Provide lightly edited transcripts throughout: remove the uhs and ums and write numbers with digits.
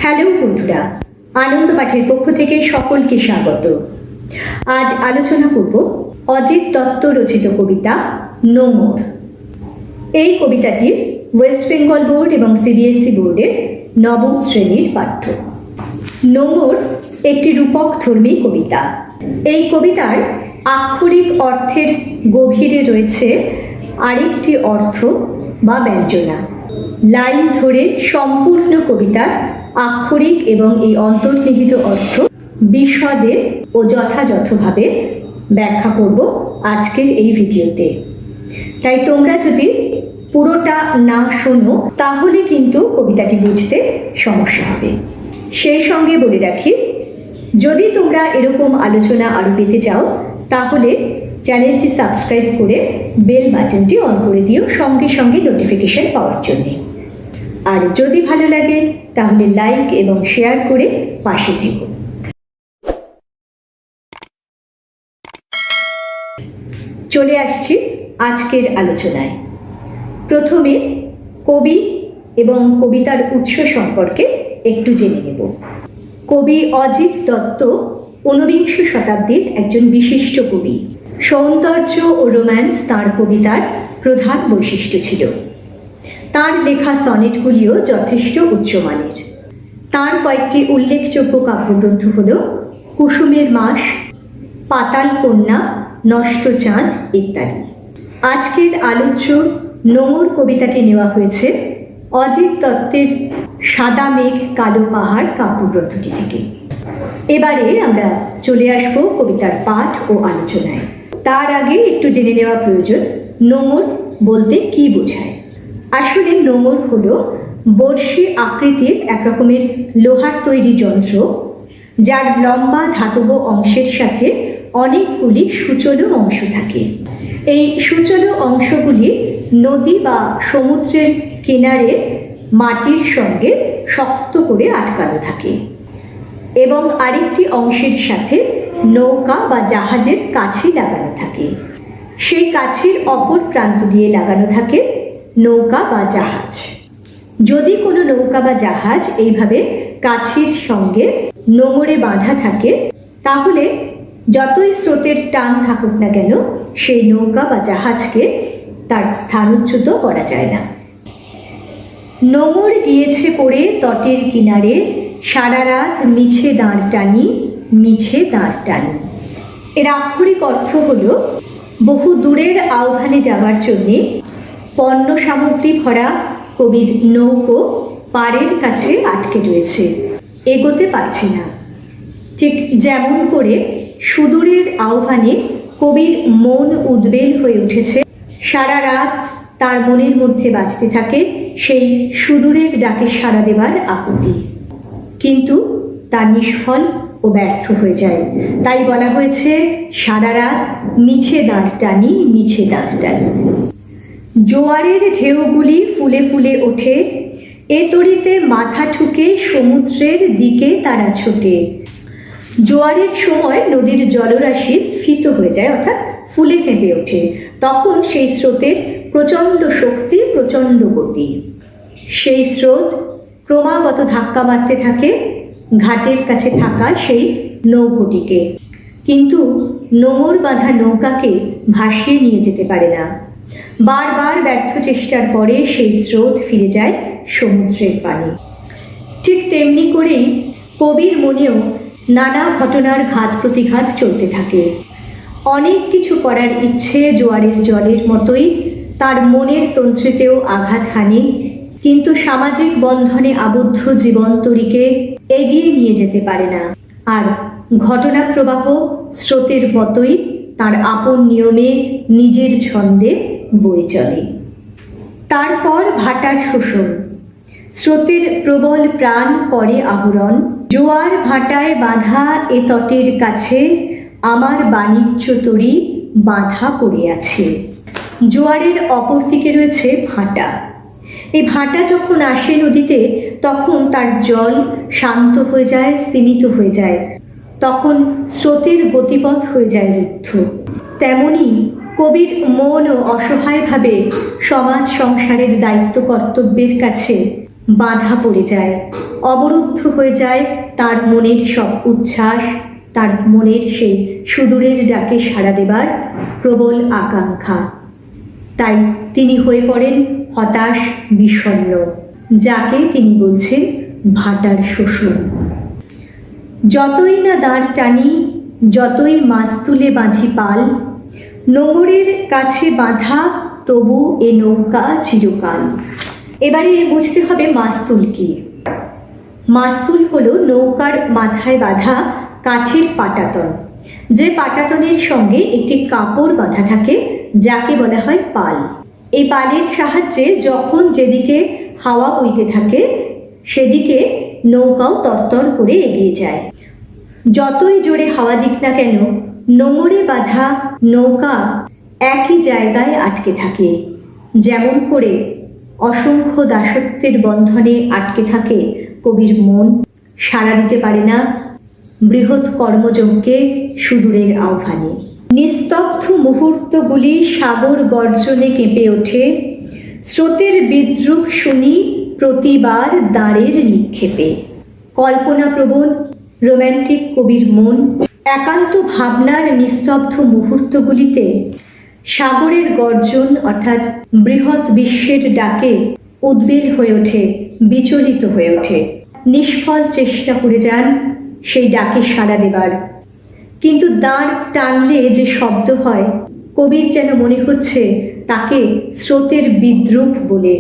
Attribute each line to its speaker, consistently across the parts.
Speaker 1: Hello বন্ধুরা, আনন্দ পাঠের পক্ষ থেকে সকলকে স্বাগত। আজ আলোচনা করব অজিত দত্ত রচিত কবিতা নোঙর। এই কবিতাটি ওয়েস্ট বেঙ্গল বোর্ড এবং সিবিএসই বোর্ডের নবম শ্রেণীর পাঠ্য। নোঙর একটি রূপকধর্মী কবিতা। এই কবিতার আক্ষরিক অর্থের গভীরে রয়েছে আরেকটি অর্থ বা ব্যঞ্জনা। লাইন ধরে সম্পূর্ণ কবিতার আক্ষরিক এবং এই অন্তর্নিহিত অর্থ বিশদে ও যথাযথভাবে ব্যাখ্যা করব আজকের এই ভিডিওতে। তাই তোমরা যদি পুরোটা না শোনো তাহলে কিন্তু কবিতাটি বুঝতে সমস্যা হবে। সেই সঙ্গে বলে রাখি, যদি তোমরা এরকম আলোচনা আরও পেতে চাও তাহলে চ্যানেলটি সাবস্ক্রাইব করে বেল বাটনটি অন করে দিও সঙ্গে সঙ্গে নোটিফিকেশন পাওয়ার জন্য। আর যদি ভালো লাগে তাহলে লাইক এবং শেয়ার করে পাশে থেকো। চলে আসছি আজকের আলোচনায়। প্রথমে কবি এবং কবিতার উৎস সম্পর্কে একটু জেনে নেব। কবি অজিত দত্ত ঊনবিংশ শতাব্দীর একজন বিশিষ্ট কবি। সৌন্দর্য ও রোম্যান্স তাঁর কবিতার প্রধান বৈশিষ্ট্য ছিল। তাঁর লেখা সনেটগুলিও যথেষ্ট উচ্চমানের। তাঁর কয়েকটি উল্লেখযোগ্য কাব্যগ্রন্থ হল কুসুমের মাস, পাতাল কন্যা, নষ্ট চাঁদ ইত্যাদি। আজকের আলোচ্য নোঙর কবিতাটি নেওয়া হয়েছে অজিত দত্তের সাদা মেঘ কালো পাহাড় কাব্যগ্রন্থটি থেকে। এবারে আমরা চলে আসব কবিতার পাঠ ও আলোচনায়। তার আগে একটু জেনে নেওয়া প্রয়োজন নোঙর বলতে কী বোঝায়। আসলে নোঙর হলো বড়শি আকৃতির এক রকমের লোহার তৈরি যন্ত্র, যার লম্বা ধাতব অংশের সাথে অনেকগুলি সূচলো অংশ থাকে। এই সূচলো অংশগুলি নদী বা সমুদ্রের কিনারে মাটির সঙ্গে শক্ত করে আটকানো থাকে এবং আরেকটি অংশের সাথে নৌকা বা জাহাজের কাছি লাগানো থাকে। সেই কাছির অপর প্রান্ত দিয়ে লাগানো থাকে নৌকা বা জাহাজ। যদি কোনো নৌকা বা জাহাজ এইভাবে কাছির সঙ্গে নোঙরে বাঁধা থাকে তাহলে যতই স্রোতের টান থাকুক না কেন সেই নৌকা বা জাহাজকে তার স্থানচ্যুত করা যায় না। নোঙর গিয়েছে পড়ে তটের কিনারে, সারা রাত মিছে দাঁড় টানি, মিছে দাঁড় টানি। এর আক্ষরিক অর্থ হল বহু দূরের আহ্বানে যাওয়ার জন্যে পণ্য সামগ্রী ভরা কবির নৌকো পাড়ের কাছে আটকে রয়েছে, এগোতে পারছে না। ঠিক যেমন করে সুদূরের আহ্বানে কবির মন উদ্বেল হয়ে উঠেছে, সারা রাত তার মনের মধ্যে বাজতে থাকে সেই সুদূরের ডাকে সাড়া দেবার আকুতি, কিন্তু তা নিষ্ফল ও ব্যর্থ হয়ে যায়। তাই বলা হয়েছে সারা রাত মিছে দাঁড় টানি, মিছে দাঁড় টানি। জোয়ারের ঢেউগুলি ফুলে ফুলে ওঠে, এ তরিতে মাথা ঠুকে সমুদ্রের দিকে তারা ছোটে। জোয়ারের সময় নদীর জলরাশি স্ফীত হয়ে যায়, অর্থাৎ ফুলে ফেঁপে ওঠে। তখন সেই স্রোতের প্রচণ্ড শক্তি, প্রচণ্ড গতি। সেই স্রোত ক্রমাগত ধাক্কা মারতে থাকে ঘাটের কাছে থাকা সেই নৌকোটিকে, কিন্তু নোঙর বাঁধা নৌকাকে ভাসিয়ে নিয়ে যেতে পারে না। বারবার ব্যর্থ চেষ্টার পরে সেই স্রোত ফিরে যায় সমুদ্রের পানে। ঠিক তেমনি করেই কবির মনেও নানা ঘটনার ঘাত প্রতিঘাত চলতে থাকে। অনেক কিছু করার ইচ্ছে জোয়ারের জলের মতোই তার মনের তন্ত্রীতেও আঘাত হানে, কিন্তু সামাজিক বন্ধনে আবদ্ধ জীবনতরীকে এগিয়ে নিয়ে যেতে পারে না। আর ঘটনা প্রবাহ স্রোতের মতোই তার আপন নিয়মে নিজের ছন্দে বয়ে চলে। তারপর ভাটার শোষণ, স্রোতের প্রবল প্রাণ করে আহরণ। জোয়ার ভাটায় বাঁধা এ তটের কাছে, আমার বাণিজ্য তরী বাঁধা পড়ে আছে। জোয়ারের অপর দিকে রয়েছে ভাটা। এই ভাটা যখন আসে নদীতে তখন তার জল শান্ত হয়ে যায়, স্তিমিত হয়ে যায়, তখন স্রোতের গতিপথ হয়ে যায় রুদ্ধ। তেমনি কবির মন অসহায়ভাবে সমাজ সংসারের দায়িত্ব কর্তব্যের কাছে বাধা পড়ে যায়, অবরুদ্ধ হয়ে যায় তার মনের সব উচ্ছ্বাস, তার মনের সেই সুদূরের ডাকে সাড়া দেবার প্রবল আকাঙ্ক্ষা। তাই তিনি হয়ে পড়েন হতাশ, বিষণ্ণ, যাকে তিনি বলছেন ভাটার শোষণ। যতই না দাঁড় টানি, যতই মাস্তুলে বাঁধি পাল, নোঙরের কাছে বাঁধা তবু এ নৌকা চিরকাল। এবারে বুঝতে হবে মাস্তুল কি। মাস্তুল হলো নৌকার মাথায় বাঁধা কাঠের পাটাতন, যে পাটাতনের সঙ্গে একটি কাপড় বাঁধা থাকে, যাকে বলা হয় পাল। এই পালের সাহায্যে যখন যেদিকে হাওয়া বইতে থাকে সেদিকে নৌকাও তরতর করে এগিয়ে যায়। যতই জোরে হাওয়া দিক না কেন, নোঙরে বাঁধা নৌকা একই জায়গায় আটকে থাকে। যেমন করে অসংখ্য দাসত্বের বন্ধনে আটকে থাকে কবির মন, সাড়া দিতে পারে না বৃহৎ কর্মযজ্ঞে সুদূরের আহ্বানে। নিস্তব্ধ মুহূর্তগুলি সাগর গর্জনে কেঁপে ওঠে, স্রোতের বিদ্রুপ শুনি প্রতিবার দাঁড়ের নিক্ষেপে। কল্পনাপ্রবণ রোম্যান্টিক কবির মন একান্ত ভাবনার নিস্তব্ধ মুহূর্তগুলিতে সাগরের গর্জন অর্থাৎ বৃহৎ বিশ্বের ডাকে উদ্বেল হয়ে ওঠে, বিচলিত হয়ে ওঠে। নিষ্ফল চেষ্টা করে যান সেই ডাকে সাড়া দেবার, কিন্তু দাঁড় টানলে যে শব্দ হয়, কবির যেন মনে হচ্ছে তাকে স্রোতের বিদ্রুপ বলে।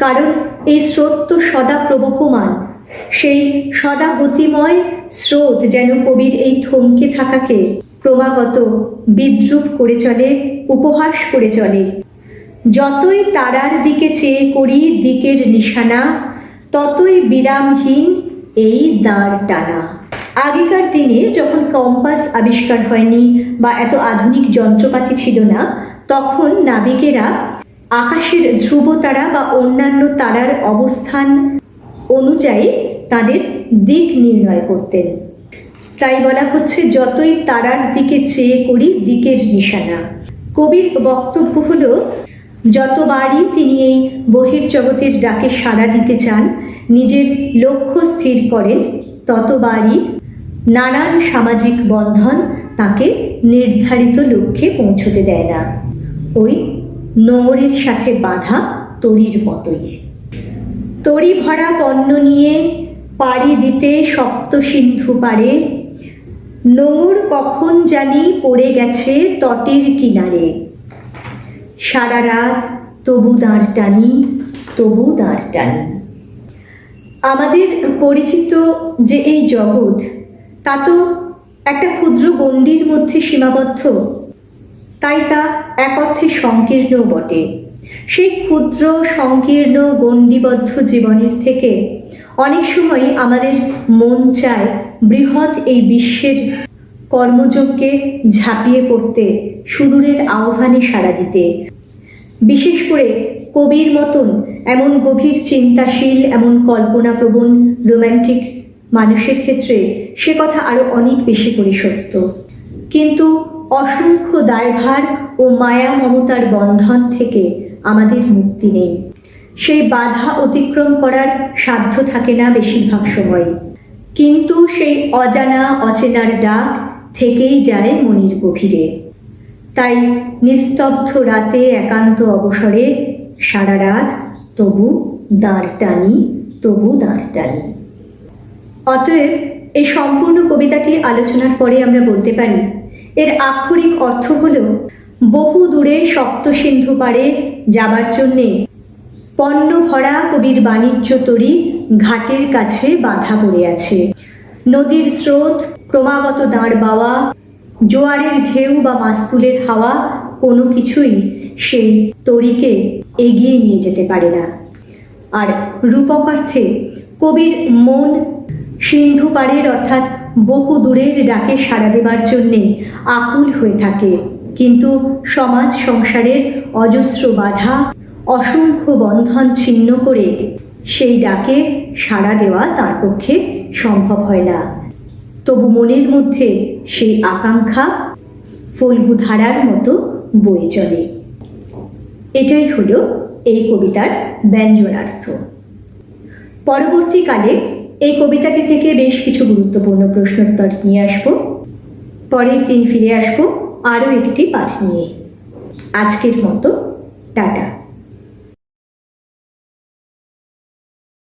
Speaker 1: কারণ এই স্রোত তো সদা প্রবহমান, সেই সদা গতিময় স্রোত যেন কবির এই থমকে থাকাকে ক্রমাগত বিদ্রুপ করে চলে, উপহাস করে চলে। যতই তারার দিকে চেয়ে করি দিকের নিশানা, ততই বিরামহীন এই দাঁড় টানা। আগেকার দিনে যখন কম্পাস আবিষ্কার হয়নি বা এত আধুনিক যন্ত্রপাতি ছিল না, তখন নাবিকেরা আকাশের ধ্রুবতারা বা অন্যান্য তারার অবস্থান অনুযায়ী তাদের দিক নির্ণয় করতেন। তাই বলা হচ্ছে যতই তারার দিকে চেয়ে করি দিকের নিশানা। কবির বক্তব্য হলো, যতবারই তিনি এই বহির্জগতের ডাকে সাড়া দিতে চান, নিজের লক্ষ্য স্থির করেন, ততবারই নানান সামাজিক বন্ধন তাকে নির্ধারিত লক্ষ্যে পৌঁছতে দেয় না। ওই নোঙরের সাথে বাঁধা তরির মতোই। তরি ভরা পণ্য নিয়ে পাড়ি দিতে সপ্ত সিন্ধু পারে, নোঙর কখন জানি পড়ে গেছে তটের কিনারে। সারা রাত তবু দাঁড় টানি, তবু দাঁড় টানি। আমাদের পরিচিত যে এই জগৎ, তা তো একটা ক্ষুদ্র গণ্ডির মধ্যে সীমাবদ্ধ, তাই তা এক অর্থে সংকীর্ণ বটে। সেই ক্ষুদ্র সংকীর্ণ গণ্ডিবদ্ধ জীবনের থেকে অনেক সময় আমাদের মন চায় বৃহৎ এই বিশ্বের কর্মযজ্ঞে ঝাঁপিয়ে পড়তে, সুদূরের আহ্বানে সাড়া দিতে। বিশেষ করে কবির মতন এমন গভীর চিন্তাশীল, এমন কল্পনাপ্রবণ রোম্যান্টিক মানুষের ক্ষেত্রে সে কথা আরও অনেক বেশি করে সত্য। কিন্তু অসংখ্য দায়ভার ও মায়া মমতার বন্ধন থেকে আমাদের মুক্তি নেই। সেই বাধা অতিক্রম করার সাধ্য থাকে না বেশিরভাগ সময়, কিন্তু সেই অজানা অচেনার ডাক থেকেই যায় মনের গভীরে। তাই নিস্তব্ধ রাতে একান্ত অবসরে সারা রাত তবু দাঁড় টানি, তবু দাঁড় টানি। অতএব এই সম্পূর্ণ কবিতাটি আলোচনার পরে আমরা বলতে পারি, এর আক্ষরিক অর্থ হল, বহু দূরে সপ্ত সিন্ধু পারে যাবার জন্যে পণ্য ভরা কবির বাণিজ্য তরী ঘাটের কাছে বাঁধা পড়ে আছে। নদীর স্রোত, ক্রমাগত দাঁড় বাওয়া, জোয়ারের ঢেউ বা মাস্তুলের হাওয়া কোনো কিছুই সেই তরীকে এগিয়ে নিয়ে যেতে পারে না। আর রূপকার্থে কবির মন সিন্ধু পাড়ের অর্থাৎ বহু দূরের ডাকে সাড়া দেবার জন্যে আকুল হয়ে থাকে, কিন্তু সমাজ সংসারের অজস্র বাধা, অসংখ্য বন্ধন ছিন্ন করে সেই ডাকে সাড়া দেওয়া তার পক্ষে সম্ভব হয় না। তবু মনের মধ্যে সেই আকাঙ্ক্ষা ফল্গু ধারার মতো বয়ে চলে। এটাই হলো এই কবিতার ব্যঞ্জনার্থ। পরবর্তীকালে এই কবিতাটি থেকে বেশ কিছু গুরুত্বপূর্ণ প্রশ্নোত্তর নিয়ে আসবো। পরের দিন ফিরে আসবো আরও একটি পাঠ নিয়ে। আজকের মতো